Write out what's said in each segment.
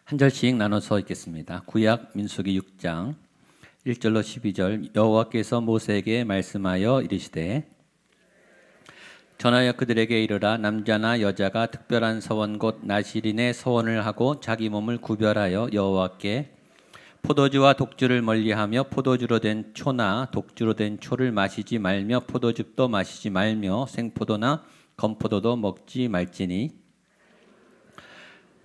한 절씩 나눠서 읽겠습니다. 구약 민수기 6장 1절로 12절. 여호와께서 모세에게 말씀하여 이르시되 전하여 그들에게 이르라. 남자나 여자가 특별한 서원 곧 나실인의 서원을 하고 자기 몸을 구별하여 여호와께 포도주와 독주를 멀리하며 포도주로 된 초나 독주로 된 초를 마시지 말며 포도즙도 마시지 말며 생포도나 건포도도 먹지 말지니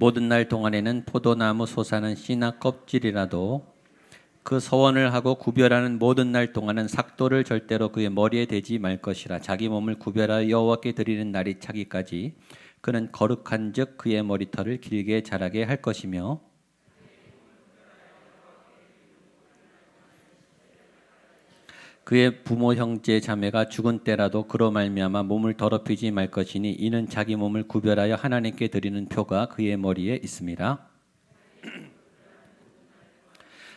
모든 날 동안에는 포도나무 솟아는 씨나 껍질이라도 그 서원을 하고 구별하는 모든 날 동안은 삭도를 절대로 그의 머리에 대지 말 것이라. 자기 몸을 구별하여 여호와께 드리는 날이 차기까지 그는 거룩한즉 그의 머리털을 길게 자라게 할 것이며 그의 부모 형제 자매가 죽은 때라도 그로 말미암아 몸을 더럽히지 말 것이니 이는 자기 몸을 구별하여 하나님께 드리는 표가 그의 머리에 있음이라.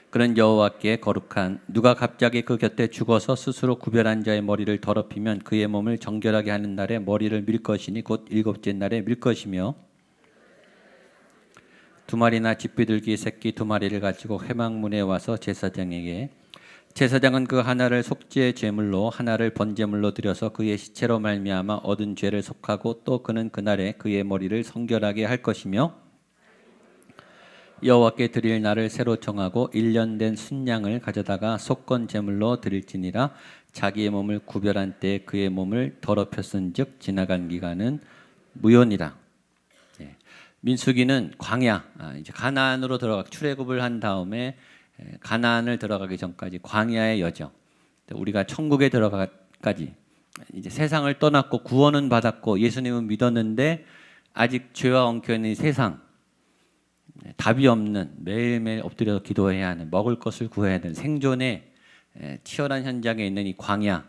그는 여호와께 거룩한. 누가 갑자기 그 곁에 죽어서 스스로 구별한 자의 머리를 더럽히면 그의 몸을 정결하게 하는 날에 머리를 밀 것이니 곧 일곱째 날에 밀 것이며 두 마리나 집비둘기 새끼 두 마리를 가지고 회막문에 와서 제사장에게 제사장은 그 하나를 속죄의 제물로 하나를 번제물로 드려서 그의 시체로 말미암아 얻은 죄를 속하고 또 그는 그날에 그의 머리를 성결하게 할 것이며 여호와께 드릴 날을 새로 정하고 1년 된 순양을 가져다가 속건 제물로 드릴지니라. 자기의 몸을 구별한 때에 그의 몸을 더럽혔은즉 지나간 기간은 무효니라. 민수기는 광야, 이제 가나안으로 들어가 출애굽을 한 다음에 가나안을 들어가기 전까지 광야의 여정. 우리가 천국에 들어가까지 이제 세상을 떠났고 구원은 받았고 예수님은 믿었는데 아직 죄와 엉켜 있는 세상, 답이 없는 매일매일 엎드려서 기도해야 하는 먹을 것을 구해야 되는 생존의 치열한 현장에 있는 이 광야,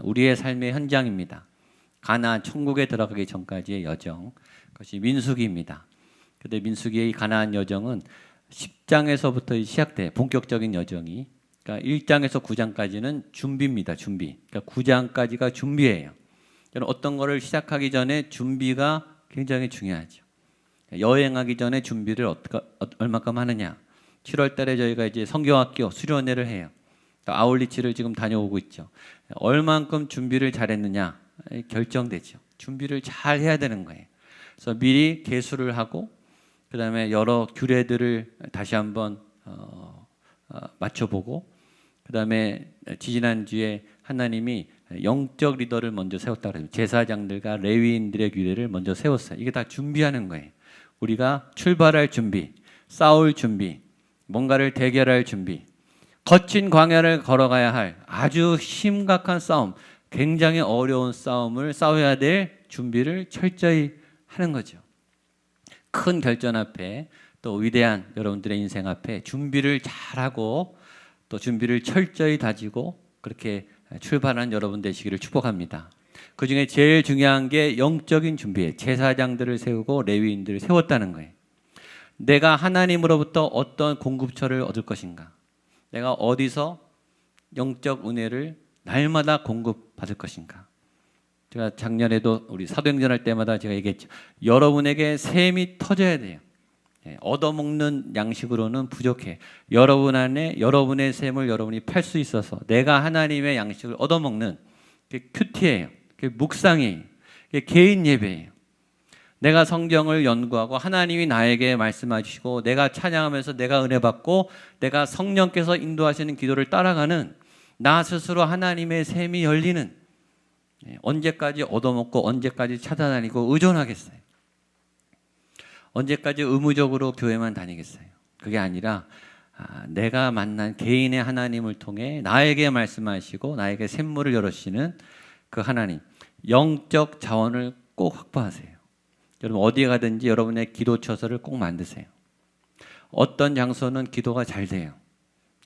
우리의 삶의 현장입니다. 가나안 천국에 들어가기 전까지의 여정, 그것이 민수기입니다. 그런데 민수기의 이 가나안 여정은 10장에서부터 시작돼 본격적인 여정이. 그러니까 1장에서 9장까지는 준비입니다. 준비. 그러니까 9장까지가 준비예요. 어떤 거를 시작하기 전에 준비가 굉장히 중요하죠. 여행하기 전에 준비를 얼마큼 하느냐. 7월 달에 저희가 이제 성경학교 수련회를 해요. 아울리치를 지금 다녀오고 있죠. 얼만큼 준비를 잘했느냐 결정되죠. 준비를 잘 해야 되는 거예요. 그래서 미리 계수를 하고 그다음에 여러 규례들을 다시 한번 맞춰보고 그다음에 지지난주에 하나님이 영적 리더를 먼저 세웠다고 그래요. 제사장들과 레위인들의 규례를 먼저 세웠어요. 이게 다 준비하는 거예요. 우리가 출발할 준비, 싸울 준비, 뭔가를 대결할 준비, 거친 광야를 걸어가야 할 아주 심각한 싸움, 굉장히 어려운 싸움을 싸워야 될 준비를 철저히 하는 거죠. 큰 결전 앞에 또 위대한 여러분들의 인생 앞에 준비를 잘하고 또 준비를 철저히 다지고 그렇게 출발한 여러분 되시기를 축복합니다. 그 중에 제일 중요한 게 영적인 준비예요. 제사장들을 세우고 레위인들을 세웠다는 거예요. 내가 하나님으로부터 어떤 공급처를 얻을 것인가? 내가 어디서 영적 은혜를 날마다 공급받을 것인가? 제가 작년에도 우리 사도행전 할 때마다 제가 얘기했죠. 여러분에게 샘이 터져야 돼요. 얻어먹는 양식으로는 부족해. 여러분 안에 여러분의 샘을 여러분이 팔 수 있어서 내가 하나님의 양식을 얻어먹는 그게 큐티예요. 그게 묵상이에요. 그게 개인 예배예요. 내가 성경을 연구하고 하나님이 나에게 말씀하시고 내가 찬양하면서 내가 은혜 받고 내가 성령께서 인도하시는 기도를 따라가는 나 스스로 하나님의 샘이 열리는. 언제까지 얻어먹고 언제까지 찾아다니고 의존하겠어요? 언제까지 의무적으로 교회만 다니겠어요? 그게 아니라 내가 만난 개인의 하나님을 통해 나에게 말씀하시고 나에게 샘물을 열어주시는 그 하나님, 영적 자원을 꼭 확보하세요. 여러분 어디에 가든지 여러분의 기도 처소를 꼭 만드세요. 어떤 장소는 기도가 잘 돼요.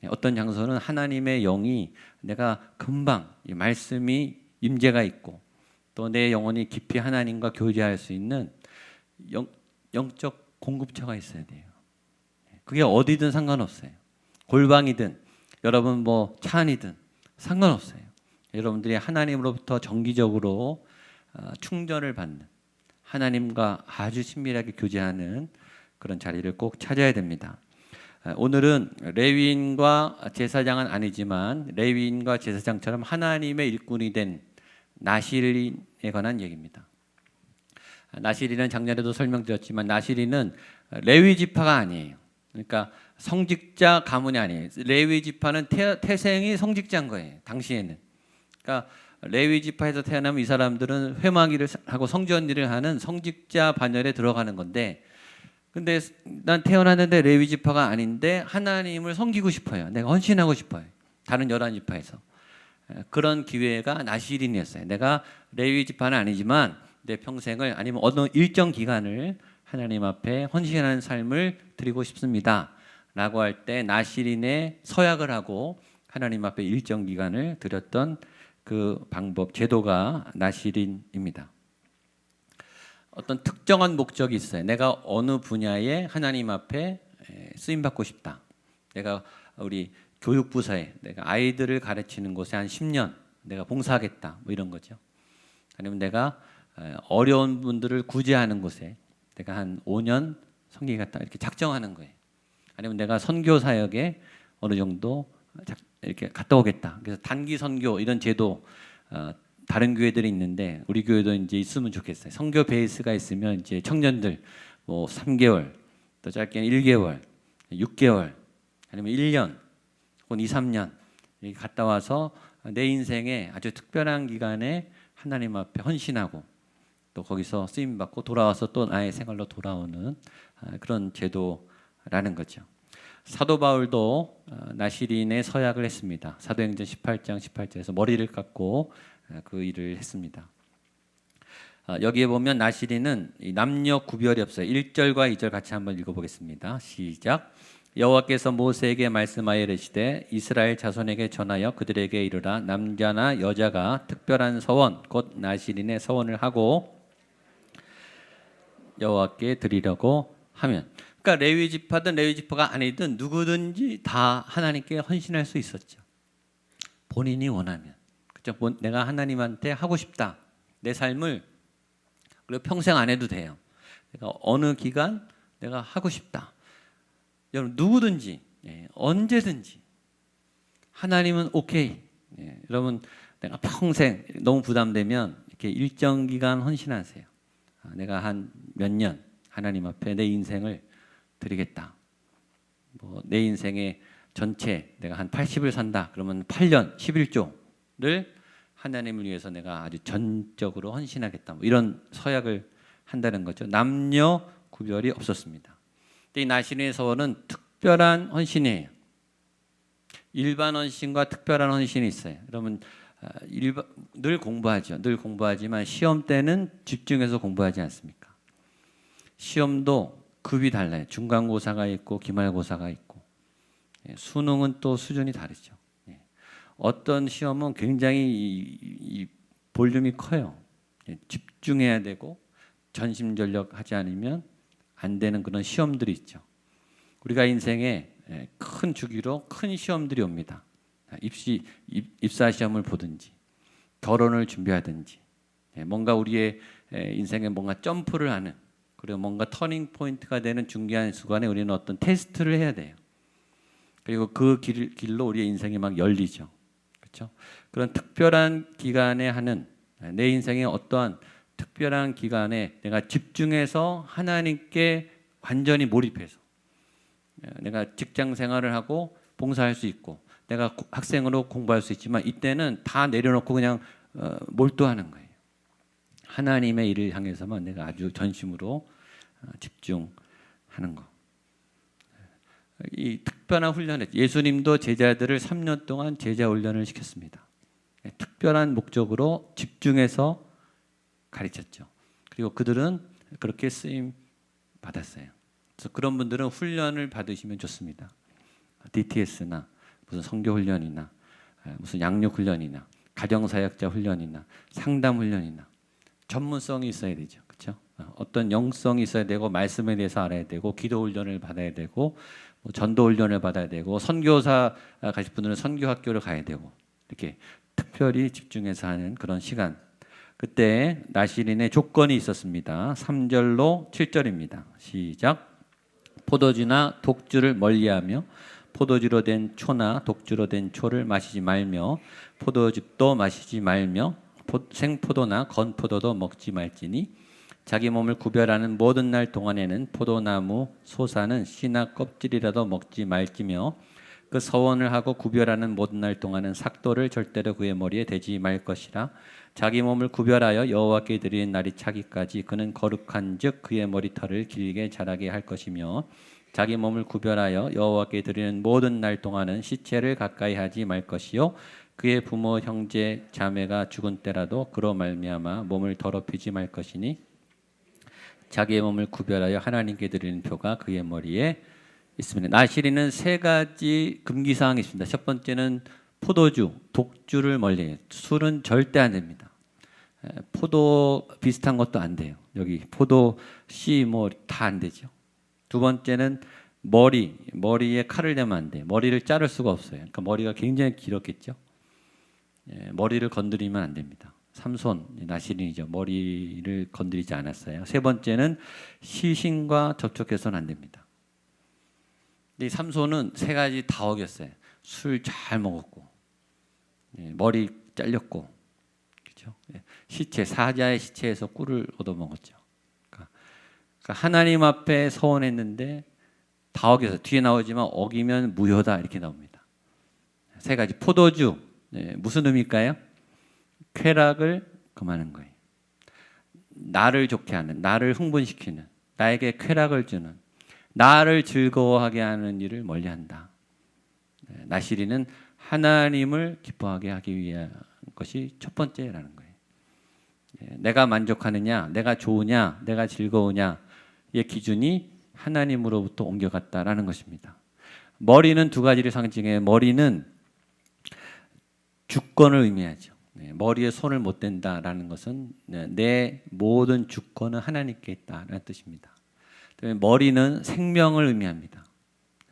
어떤 장소는 하나님의 영이 내가 금방 이 말씀이 임재가 있고 또 내 영혼이 깊이 하나님과 교제할 수 있는 영적 공급처가 있어야 돼요. 그게 어디든 상관없어요. 골방이든 여러분 뭐 차 안이든 상관없어요. 여러분들이 하나님으로부터 정기적으로 충전을 받는 하나님과 아주 친밀하게 교제하는 그런 자리를 꼭 찾아야 됩니다. 오늘은 레위인과 제사장은 아니지만 레위인과 제사장처럼 하나님의 일꾼이 된 나실인에 관한 얘기입니다. 나실인은 작년에도 설명드렸지만 나실인은 레위 지파가 아니에요. 그러니까 성직자 가문이 아니에요. 레위 지파는 태생이 성직자인 거예요. 당시에는. 그러니까 레위 지파에서 태어나면 이 사람들은 회막일을 하고 성전일을 하는 성직자 반열에 들어가는 건데, 근데 난 태어났는데 레위 지파가 아닌데 하나님을 섬기고 싶어요. 내가 헌신하고 싶어요. 다른 11지파에서. 그런 기회가 나실인이었어요. 내가 레위 지파는 아니지만 내 평생을 아니면 어느 일정 기간을 하나님 앞에 헌신하는 삶을 드리고 싶습니다 라고 할 때 나실인의 서약을 하고 하나님 앞에 일정 기간을 드렸던 그 방법, 제도가 나실인입니다. 어떤 특정한 목적이 있어요. 내가 어느 분야에 하나님 앞에 쓰임 받고 싶다. 내가 우리 교육부서에 내가 아이들을 가르치는 곳에 한 10년 내가 봉사하겠다. 뭐 이런 거죠. 아니면 내가 어려운 분들을 구제하는 곳에 내가 한 5년 섬기겠다. 이렇게 작정하는 거예요. 아니면 내가 선교 사역에 어느 정도 이렇게 갔다 오겠다. 그래서 단기 선교 이런 제도 다른 교회들이 있는데 우리 교회도 이제 있으면 좋겠어요. 선교 베이스가 있으면 이제 청년들 뭐 3개월, 또 짧게는 1개월, 6개월, 아니면 1년, 혹은 2, 3년 이렇게 갔다 와서 내 인생에 아주 특별한 기간에 하나님 앞에 헌신하고 또 거기서 쓰임 받고 돌아와서 또 나의 생활로 돌아오는 그런 제도라는 거죠. 사도 바울도 나실인의 서약을 했습니다. 사도행전 18장 18절에서 머리를 깎고 그 일을 했습니다. 여기에 보면 나실인은 남녀 구별이 없어요. 1절과 2절 같이 한번 읽어보겠습니다. 시작. 여호와께서 모세에게 말씀하여 이르시되 이스라엘 자손에게 전하여 그들에게 이르라 남자나 여자가 특별한 서원 곧 나실인의 서원을 하고 여호와께 드리려고 하면, 그러니까 레위 지파든 레위 지파가 아니든 누구든지 다 하나님께 헌신할 수 있었죠. 본인이 원하면. 그렇죠? 내가 하나님한테 하고 싶다. 내 삶을 그리고 평생 안 해도 돼요. 내가 어느 기간 내가 하고 싶다. 여러분 누구든지 언제든지 하나님은 오케이. 여러분 내가 평생 너무 부담되면 이렇게 일정 기간 헌신하세요. 내가 한 몇 년 하나님 앞에 내 인생을 드리겠다. 뭐 내 인생의 전체 내가 한 80을 산다. 그러면 8년 11조를 하나님을 위해서 내가 아주 전적으로 헌신하겠다. 뭐 이런 서약을 한다는 거죠. 남녀 구별이 없었습니다. 이 나실인의 서원은 특별한 헌신이에요. 일반 헌신과 특별한 헌신이 있어요. 여러분 늘 공부하죠. 늘 공부하지만 시험 때는 집중해서 공부하지 않습니까? 시험도 급이 달라요. 중간고사가 있고 기말고사가 있고 수능은 또 수준이 다르죠. 어떤 시험은 굉장히 이 볼륨이 커요. 집중해야 되고 전심전력 하지 않으면 안 되는 그런 시험들이 있죠. 우리가 인생에 큰 주기로 큰 시험들이 옵니다. 입사 시험을 보든지 결혼을 준비하든지 뭔가 우리의 인생에 뭔가 점프를 하는, 그리고 뭔가 터닝 포인트가 되는 중요한 순간에 우리는 어떤 테스트를 해야 돼요. 그리고 그 길로 우리의 인생이 막 열리죠. 그렇죠? 그런 특별한 기간에 하는 내 인생의 어떠한 특별한 기간에 내가 집중해서 하나님께 완전히 몰입해서 내가 직장 생활을 하고 봉사할 수 있고 내가 학생으로 공부할 수 있지만 이때는 다 내려놓고 그냥 몰두하는 거예요. 하나님의 일을 향해서만 내가 아주 전심으로 집중하는 거. 이 특별한 훈련을 예수님도 제자들을 3년 동안 제자 훈련을 시켰습니다. 특별한 목적으로 집중해서 가르쳤죠. 그리고 그들은 그렇게 쓰임 받았어요. 그래서 그런 분들은 훈련을 받으시면 좋습니다. DTS나 무슨 선교 훈련이나 무슨 양육 훈련이나 가정사역자 훈련이나 상담 훈련이나 전문성이 있어야 되죠. 그렇죠? 어떤 영성이 있어야 되고 말씀에 대해서 알아야 되고 기도 훈련을 받아야 되고 뭐 전도 훈련을 받아야 되고 선교사 가실 분들은 선교 학교를 가야 되고 이렇게 특별히 집중해서 하는 그런 시간. 그때 나실인의 조건이 있었습니다. 3절로 7절입니다. 시작. 포도주나 독주를 멀리하며 포도주로 된 초나 독주로 된 초를 마시지 말며 포도즙도 마시지 말며 생포도나 건포도도 먹지 말지니 자기 몸을 구별하는 모든 날 동안에는 포도나무 소사는 씨나 껍질이라도 먹지 말지며 그 서원을 하고 구별하는 모든 날 동안은 삭도를 절대로 그의 머리에 대지 말 것이라. 자기 몸을 구별하여 여호와께 드리는 날이 차기까지 그는 거룩한즉 그의 머리털을 길게 자라게 할 것이며 자기 몸을 구별하여 여호와께 드리는 모든 날 동안은 시체를 가까이 하지 말 것이요 그의 부모 형제 자매가 죽은 때라도 그로 말미암아 몸을 더럽히지 말 것이니 자기의 몸을 구별하여 하나님께 드리는 표가 그의 머리에 있습니다. 나시리는 세 가지 금기 사항이 있습니다. 첫 번째는 포도주, 독주를 멀리해요. 술은 절대 안 됩니다. 포도 비슷한 것도 안 돼요. 여기 포도 씨 뭐 다 안 되죠. 두 번째는 머리에 칼을 대면 안 돼. 머리를 자를 수가 없어요. 그러니까 머리가 굉장히 길었겠죠. 머리를 건드리면 안 됩니다. 삼손 나시린이죠. 머리를 건드리지 않았어요. 세 번째는 시신과 접촉해서는 안 됩니다. 이 삼손은 세 가지 다 어겼어요. 술 잘 먹었고, 머리 잘렸고, 그렇죠? 시체 사자의 시체에서 꿀을 얻어 먹었죠. 그러니까 하나님 앞에 서원했는데 다 어겨서 뒤에 나오지만 어기면 무효다 이렇게 나옵니다. 세 가지 포도주 무슨 의미일까요? 쾌락을 금하는 거예요. 나를 좋게 하는, 나를 흥분시키는, 나에게 쾌락을 주는, 나를 즐거워하게 하는 일을 멀리한다. 나시리는 하나님을 기뻐하게 하기 위한 것이 첫 번째라는 거예요. 내가 만족하느냐, 내가 좋으냐, 내가 즐거우냐의 기준이 하나님으로부터 옮겨갔다라는 것입니다. 머리는 두 가지를 상징해요. 머리는 주권을 의미하죠. 머리에 손을 못 댄다라는 것은 내 모든 주권은 하나님께 있다라는 뜻입니다. 머리는 생명을 의미합니다.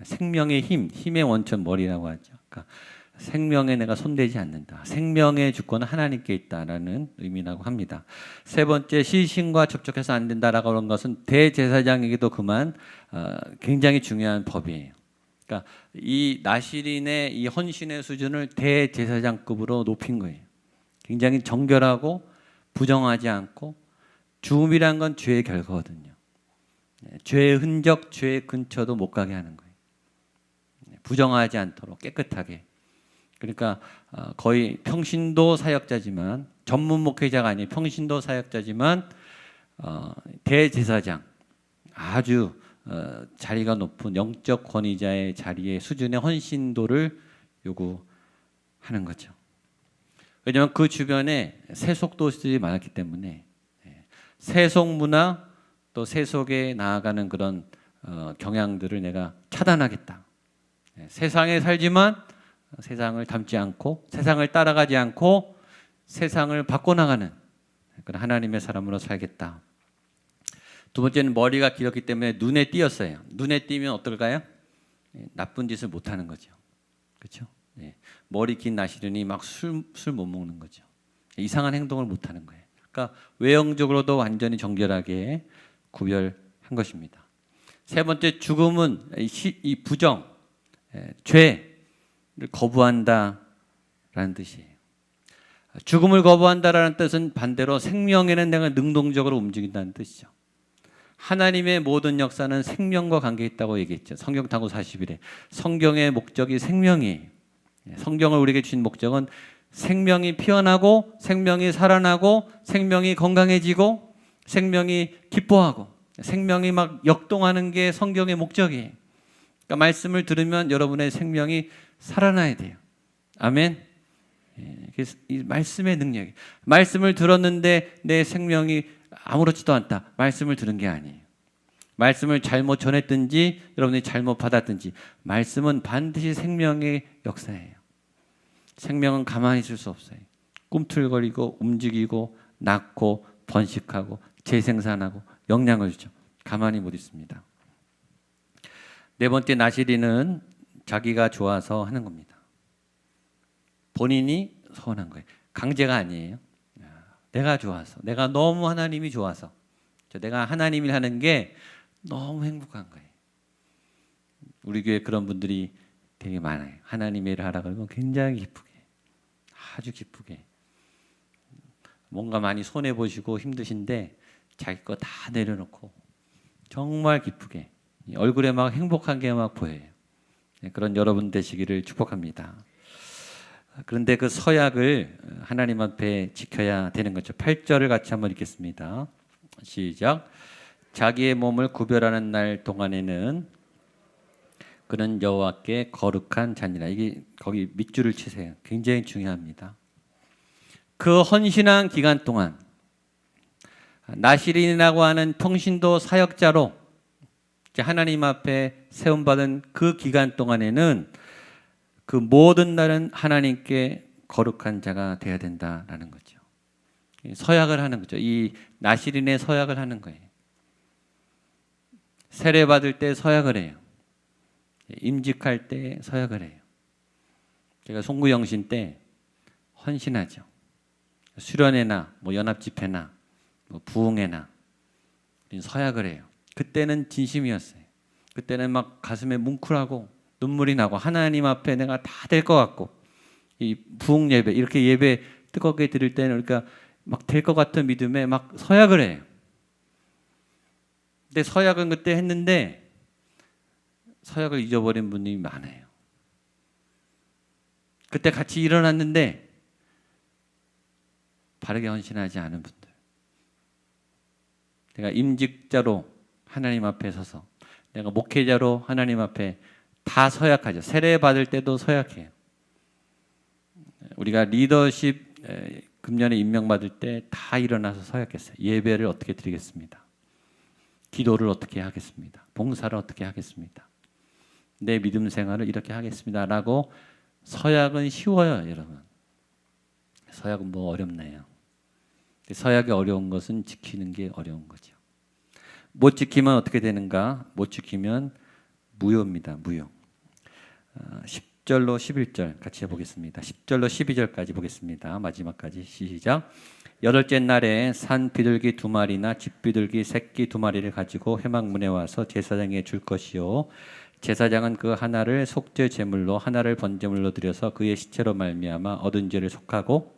생명의 힘, 힘의 원천 머리라고 하죠. 그러니까 생명에 내가 손대지 않는다. 생명의 주권은 하나님께 있다라는 의미라고 합니다. 세 번째, 시신과 접촉해서 안 된다라고 하는 것은 대제사장에게도 그만 굉장히 중요한 법이에요. 그러니까 이 나시린의 이 헌신의 수준을 대제사장급으로 높인 거예요. 굉장히 정결하고 부정하지 않고 죽음이란 건 죄의 결과거든요. 죄의 흔적, 죄의 근처도 못 가게 하는 거예요. 부정하지 않도록 깨끗하게. 그러니까 거의 평신도 사역자지만 전문 목회자가 아닌 평신도 사역자지만 대제사장 아주 자리가 높은 영적 권위자의 자리의 수준의 헌신도를 요구하는 거죠. 왜냐하면 그 주변에 세속 도시들이 많았기 때문에 세속 문화 또 세속에 나아가는 그런 경향들을 내가 차단하겠다. 세상에 살지만 세상을 닮지 않고 세상을 따라가지 않고 세상을 바꿔나가는 그런 하나님의 사람으로 살겠다. 두 번째는 머리가 길었기 때문에 눈에 띄었어요. 눈에 띄면 어떨까요? 나쁜 짓을 못하는 거죠. 그렇죠? 머리 긴 나시린이 막 술 못 먹는 거죠. 이상한 행동을 못하는 거예요. 그러니까 외형적으로도 완전히 정결하게 구별한 것입니다. 세 번째, 죽음은 이 부정, 죄를 거부한다라는 뜻이에요. 죽음을 거부한다라는 뜻은 반대로 생명에는 내가 능동적으로 움직인다는 뜻이죠. 하나님의 모든 역사는 생명과 관계 있다고 얘기했죠. 성경 탐구 40일에 성경의 목적이 생명이에요. 성경을 우리에게 주신 목적은 생명이 피어나고 생명이 살아나고 생명이 건강해지고 생명이 기뻐하고 생명이 막 역동하는 게 성경의 목적이에요. 그러니까 말씀을 들으면 여러분의 생명이 살아나야 돼요. 아멘. 이 말씀의 능력이. 말씀을 들었는데 내 생명이 아무렇지도 않다. 말씀을 들은 게 아니에요. 말씀을 잘못 전했든지 여러분이 잘못 받았든지 말씀은 반드시 생명의 역사예요. 생명은 가만히 있을 수 없어요. 꿈틀거리고 움직이고 낳고 번식하고 재생산하고 영향을 주죠. 가만히 못 있습니다. 네 번째, 나시린은 자기가 좋아서 하는 겁니다. 본인이 서운한 거예요. 강제가 아니에요. 내가 좋아서, 내가 너무 하나님이 좋아서, 내가 하나님이 하는 게 너무 행복한 거예요. 우리 교회 그런 분들이 되게 많아요. 하나님의 일을 하라 그러면 굉장히 기쁘게, 아주 기쁘게, 뭔가 많이 손해 보시고 힘드신데 자기 거 다 내려놓고 정말 기쁘게 얼굴에 막 행복한 게 막 보여요. 그런 여러분 되시기를 축복합니다. 그런데 그 서약을 하나님 앞에 지켜야 되는 거죠. 8절을 같이 한번 읽겠습니다. 시작. 자기의 몸을 구별하는 날 동안에는 그는 여호와께 거룩한 자니라. 이게 거기 밑줄을 치세요. 굉장히 중요합니다. 그 헌신한 기간 동안 나시린이라고 하는 평신도 사역자로 하나님 앞에 세움받은 그 기간 동안에는 그 모든 날은 하나님께 거룩한 자가 되어야 된다라는 거죠. 서약을 하는 거죠. 이 나시린의 서약을 하는 거예요. 세례 받을 때 서약을 해요. 임직할 때 서약을 해요. 제가 송구영신 때 헌신하죠. 수련회나 뭐 연합집회나 뭐 부흥회나 서약을 해요. 그때는 진심이었어요. 그때는 막 가슴에 뭉클하고 눈물이 나고 하나님 앞에 내가 다 될 것 같고 이 부흥 예배 이렇게 예배 뜨겁게 드릴 때는 그러니까 막 될 것 같은 믿음에 막 서약을 해요. 근데 서약은 그때 했는데 서약을 잊어버린 분이 많아요. 그때 같이 일어났는데 바르게 헌신하지 않은 분들. 내가 임직자로 하나님 앞에 서서 내가 목회자로 하나님 앞에 다 서약하죠. 세례 받을 때도 서약해요. 우리가 리더십 금년에 임명받을 때 다 일어나서 서약했어요. 예배를 어떻게 드리겠습니다. 기도를 어떻게 하겠습니다. 봉사를 어떻게 하겠습니다. 내 믿음 생활을 이렇게 하겠습니다. 라고 서약은 쉬워요, 여러분. 서약은 뭐 어렵나요? 서약이 어려운 것은 지키는 게 어려운 거죠. 못 지키면 어떻게 되는가? 못 지키면 무효입니다. 무효. 10절로 11절 같이 해보겠습니다. 10절로 12절까지 보겠습니다. 마지막까지 시작. 여덟째 날에 산 비둘기 2마리나 집 비둘기 새끼 2마리를 가지고 회막문에 와서 제사장에게 줄 것이요 제사장은 그 하나를 속죄 제물로 하나를 번제물로 드려서 그의 시체로 말미암아 얻은 죄를 속하고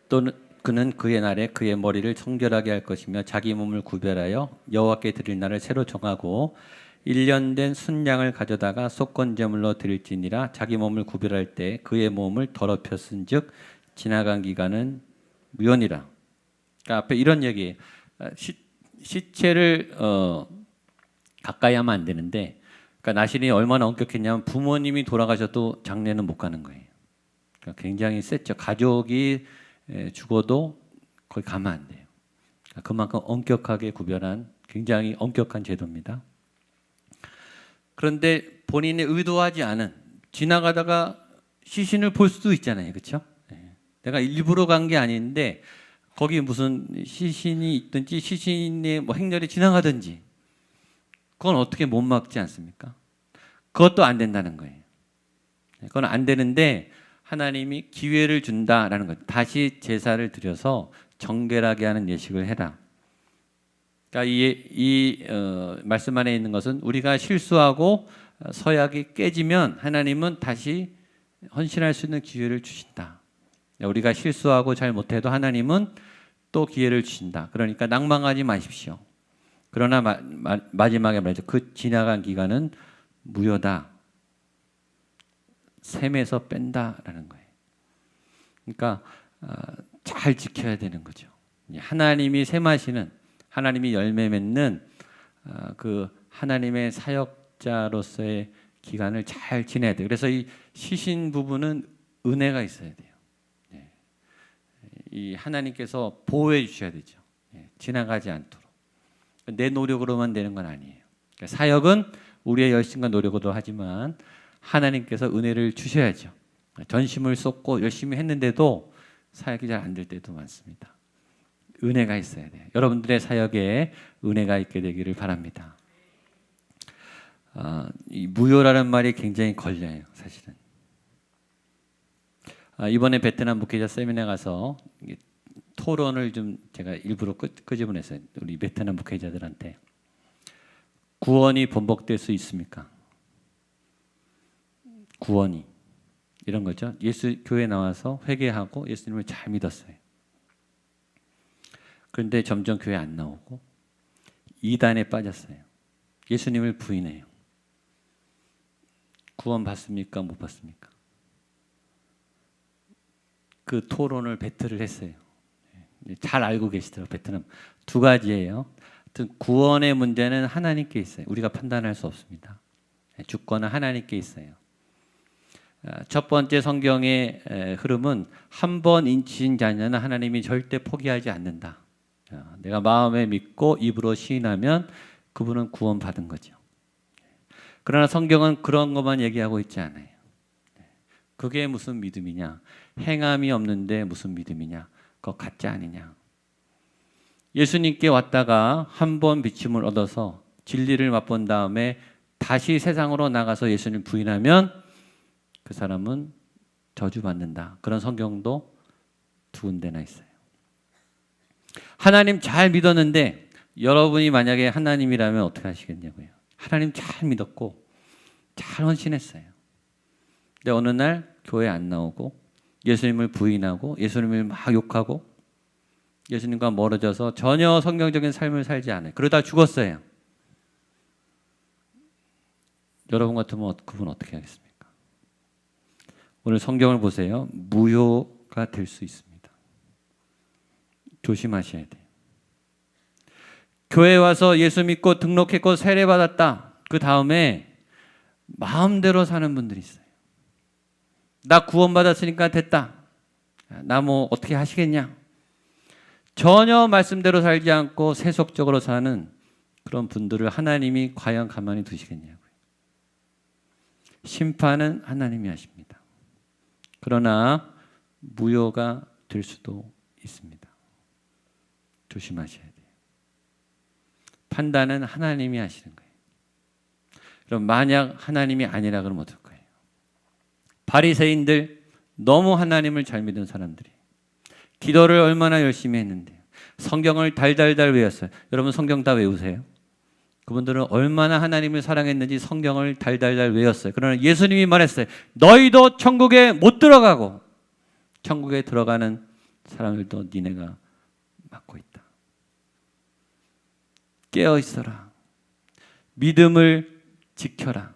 또는 그는 그의 날에 그의 머리를 청결하게 할 것이며 자기 몸을 구별하여 여호와께 드릴 날을 새로 정하고 1년 된 순양을 가져다가 속건 제물로 드릴지니라. 자기 몸을 구별할 때 그의 몸을 더럽혔은즉 지나간 기간은 무효니라. 그러니까 앞에 이런 얘기예요. 시체를 가까이 하면 안 되는데, 그러니까 나신이 얼마나 엄격했냐면 부모님이 돌아가셔도 장례는 못 가는 거예요. 그러니까 굉장히 셌죠. 가족이 죽어도 거기 가면 안 돼요. 그만큼 엄격하게 구별한 굉장히 엄격한 제도입니다. 그런데 본인이 의도하지 않은 지나가다가 시신을 볼 수도 있잖아요, 그렇죠? 내가 일부러 간 게 아닌데 거기 무슨 시신이 있든지 시신의 뭐 행렬이 지나가든지 그건 어떻게 못 막지 않습니까? 그것도 안 된다는 거예요. 그건 안 되는데 하나님이 기회를 준다라는 거예요. 다시 제사를 드려서 정결하게 하는 예식을 해라. 그러니까 이 말씀 안에 있는 것은 우리가 실수하고 서약이 깨지면 하나님은 다시 헌신할 수 있는 기회를 주신다. 우리가 실수하고 잘 못해도 하나님은 또 기회를 주신다. 그러니까 낭망하지 마십시오. 그러나 마지막에 말이죠. 그 지나간 기간은 무효다. 셈에서 뺀다라는 거예요. 그러니까 잘 지켜야 되는 거죠. 하나님이 셈하시는 하나님이 열매 맺는 그 하나님의 사역자로서의 기간을 잘 지내야 돼요. 그래서 이 시신 부분은 은혜가 있어야 돼요. 이 하나님께서 보호해 주셔야 되죠. 지나가지 않도록. 내 노력으로만 되는 건 아니에요. 그러니까 사역은 우리의 열심과 노력으로 하지만 하나님께서 은혜를 주셔야죠. 전심을 쏟고 열심히 했는데도 사역이 잘 안 될 때도 많습니다. 은혜가 있어야 돼요. 여러분들의 사역에 은혜가 있게 되기를 바랍니다. 이 무효라는 말이 굉장히 걸려요, 사실은. 이번에 베트남 목회자 세미나에 가서 토론을 좀 제가 일부러 끄집어냈어요. 우리 베트남 목회자들한테. 구원이 번복될 수 있습니까? 구원이 이런 거죠. 예수 교회 나와서 회개하고 예수님을 잘 믿었어요. 그런데 점점 교회 안 나오고 이단에 빠졌어요. 예수님을 부인해요. 구원 받습니까? 못 받습니까? 그 토론을 배틀을 했어요. 잘 알고 계시더라고요. 배틀은 두 가지예요. 구원의 문제는 하나님께 있어요. 우리가 판단할 수 없습니다. 주권은 하나님께 있어요. 첫 번째 성경의 흐름은 한 번 인치인 자녀는 하나님이 절대 포기하지 않는다. 내가 마음에 믿고 입으로 시인하면 그분은 구원받은 거죠. 그러나 성경은 그런 것만 얘기하고 있지 않아요. 그게 무슨 믿음이냐? 행함이 없는데 무슨 믿음이냐? 그거 가짜 아니냐? 예수님께 왔다가 한 번 비침을 얻어서 진리를 맛본 다음에 다시 세상으로 나가서 예수님 부인하면 그 사람은 저주받는다. 그런 성경도 두 군데나 있어요. 하나님 잘 믿었는데 여러분이 만약에 하나님이라면 어떻게 하시겠냐고요. 하나님 잘 믿었고 잘 헌신했어요. 근데 어느 날 교회 안 나오고 예수님을 부인하고 예수님을 막 욕하고 예수님과 멀어져서 전혀 성경적인 삶을 살지 않아요. 그러다 죽었어요. 여러분 같으면 그분 어떻게 하겠습니까? 오늘 성경을 보세요. 무효가 될 수 있습니다. 조심하셔야 돼요. 교회 와서 예수 믿고 등록했고 세례받았다. 그 다음에 마음대로 사는 분들이 있어요. 나 구원받았으니까 됐다. 나 뭐 어떻게 하시겠냐. 전혀 말씀대로 살지 않고 세속적으로 사는 그런 분들을 하나님이 과연 가만히 두시겠냐고요. 심판은 하나님이 하십니다. 그러나 무효가 될 수도 있습니다. 조심하셔야 돼요. 판단은 하나님이 하시는 거예요. 그럼 만약 하나님이 아니라 그러면 어떨 거예요? 바리새인들 너무 하나님을 잘 믿은 사람들이 기도를 얼마나 열심히 했는데 성경을 달달달 외웠어요. 여러분 성경 다 외우세요? 그분들은 얼마나 하나님을 사랑했는지 성경을 달달달 외웠어요. 그러나 예수님이 말했어요. 너희도 천국에 못 들어가고 천국에 들어가는 사람들도 니네가 맡고 있다. 깨어 있어라. 믿음을 지켜라.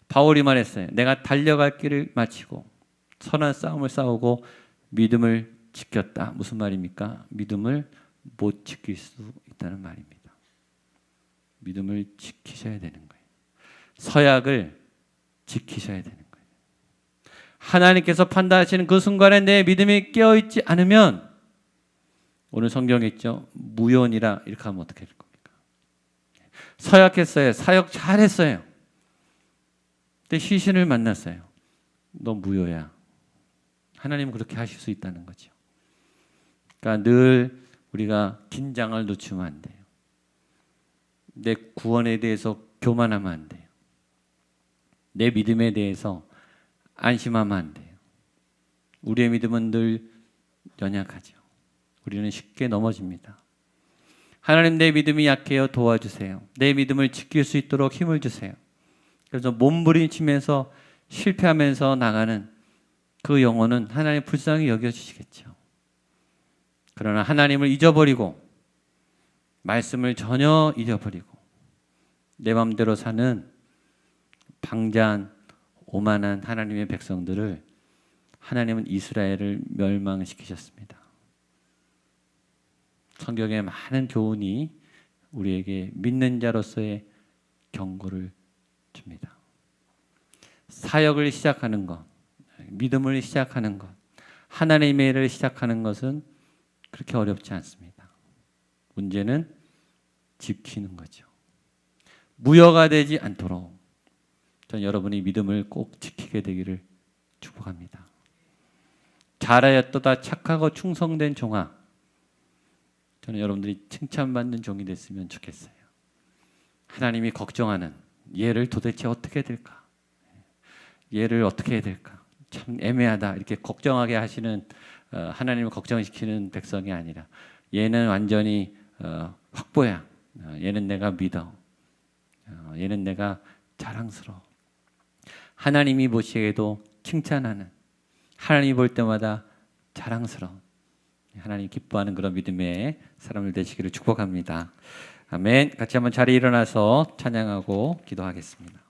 바울이 말했어요. 내가 달려갈 길을 마치고 선한 싸움을 싸우고 믿음을 지켰다. 무슨 말입니까? 믿음을 못 지킬 수 있다는 말입니다. 믿음을 지키셔야 되는 거예요. 서약을 지키셔야 되는 거예요. 하나님께서 판단하시는 그 순간에 내 믿음이 깨어있지 않으면 오늘 성경에 있죠. 무효니라 이렇게 하면 어떻게 될 겁니까? 서약했어요. 사역 잘했어요. 근데 시신을 만났어요. 너 무효야. 하나님은 그렇게 하실 수 있다는 거죠. 그러니까 늘 우리가 긴장을 늦추면 안 돼요. 내 구원에 대해서 교만하면 안 돼요. 내 믿음에 대해서 안심하면 안 돼요. 우리의 믿음은 늘 연약하죠. 우리는 쉽게 넘어집니다. 하나님 내 믿음이 약해요. 도와주세요. 내 믿음을 지킬 수 있도록 힘을 주세요. 그래서 몸부림치면서 실패하면서 나가는 그 영혼은 하나님 불쌍히 여겨주시겠죠. 그러나 하나님을 잊어버리고 말씀을 전혀 잊어버리고 내 마음대로 사는 방자한 오만한 하나님의 백성들을 하나님은 이스라엘을 멸망시키셨습니다. 성경에 많은 교훈이 우리에게 믿는 자로서의 경고를 줍니다. 사역을 시작하는 것, 믿음을 시작하는 것, 하나님의 일을 시작하는 것은 그렇게 어렵지 않습니다. 문제는 지키는 거죠. 무효가 되지 않도록 전 여러분이 믿음을 꼭 지키게 되기를 축복합니다. 잘하였도다 착하고 충성된 종아. 저는 여러분들이 칭찬받는 종이 됐으면 좋겠어요. 하나님이 걱정하는 얘를 도대체 어떻게 될까? 얘를 어떻게 해야 될까? 참 애매하다. 이렇게 걱정하게 하시는 하나님을 걱정시키는 백성이 아니라 얘는 완전히 확보야. 얘는 내가 믿어. 얘는 내가 자랑스러워. 하나님이 보시기에도 칭찬하는, 하나님이 볼 때마다 자랑스러운, 하나님 기뻐하는 그런 믿음의 사람들 되시기를 축복합니다. 아멘. 같이 한번 자리에 일어나서 찬양하고 기도하겠습니다.